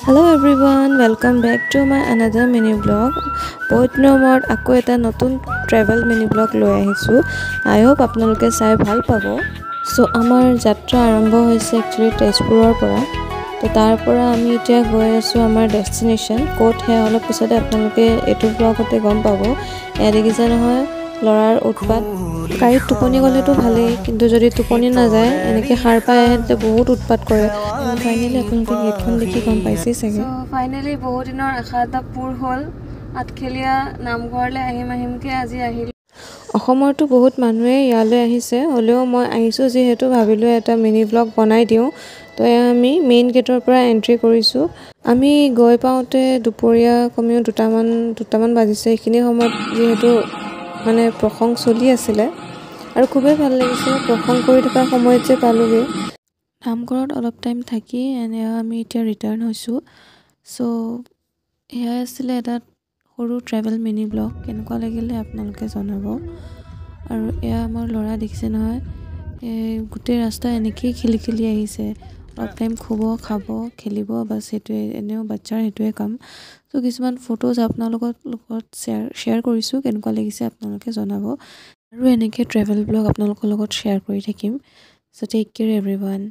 Hello everyone, welcome back to my another mini vlog. বহুত দিনৰ মূৰত আকৌ এটা নতুন ট্ৰেভেল মিনি ব্লগ লৈ আহিছোঁ. আই হোপ আপোনালোকে চাই ভাল পাব. সো আমাৰ যাত্ৰা আৰম্ভ হৈছে একচুয়ালি তেজপুৰৰ পৰা. তো তাৰ পৰা আমি এতিয়া গৈ আছোঁ আমাৰ ডেষ্টিনেশ্যন ক'ত হে অলপ পিছতে আপোনালোকে এইটো ব্লগতে গম পাব. এয়া দেখিছে নহয় লৰাৰ উৎপাত. গাড়ীত টোপনি গ'লেতো ভালেই, কিন্তু যদি টোপনি নাযায় এনেকৈ সাৰ পাই আহে বহুত উৎপাত কৰে. ফাইনেলি আপোনালোকে গেটখন দেখি গম পাইছেই চাগে. ফাইনেলি বহুত দিনৰ আশা এটা পূৰ হ'ল. আঠখেলীয়া নামঘৰলৈ আহিমকৈ আজি আহিলোঁ. অসমৰতো বহুত মানুহে ইয়ালৈ আহিছে, হ'লেও মই আহিছোঁ যিহেতু ভাবিলোঁ এটা মিনি ব্লগ বনাই দিওঁ. তো আমি মেইন গেটৰ পৰা এণ্ট্ৰি কৰিছোঁ. আমি গৈ পাওঁতে দুপৰীয়া কমেও দুটামান বাজিছে. এইখিনি সময়ত যিহেতু মানে প্ৰসংগ চলি আছিলে আৰু খুবেই ভাল লাগিছে প্ৰসংগ কৰি থকাৰ সময়ত যে পালোঁগৈ। নামঘৰত অলপ টাইম থাকি আমি এতিয়া ৰিটাৰ্ণ হৈছোঁ. চ' এয়াই আছিলে এটা সৰু ট্ৰেভেল মিনি ব্লগ. কেনেকুৱা লাগিলে আপোনালোকে জনাব. আৰু এয়া আমাৰ ল'ৰা দেখিছে নহয়, গোটেই ৰাস্তা এনেকৈয়ে খেলি আহিছে. অলপ টাইম শুব, খাব, খেলিব, বাছ সেইটোৱে, এনেও বাচ্ছাৰ সেইটোৱে কাম. চ' কিছুমান ফটোজ আপোনালোকৰ লগত শ্বেয়াৰ কৰিছোঁ. কেনেকুৱা লাগিছে আপোনালোকে জনাব। আৰু এনেকৈ ট্ৰেভেল ব্লগ আপোনালোকৰ লগত শ্বেয়াৰ কৰি থাকিম. চ' টেক কেয়াৰ এভৰিৱান.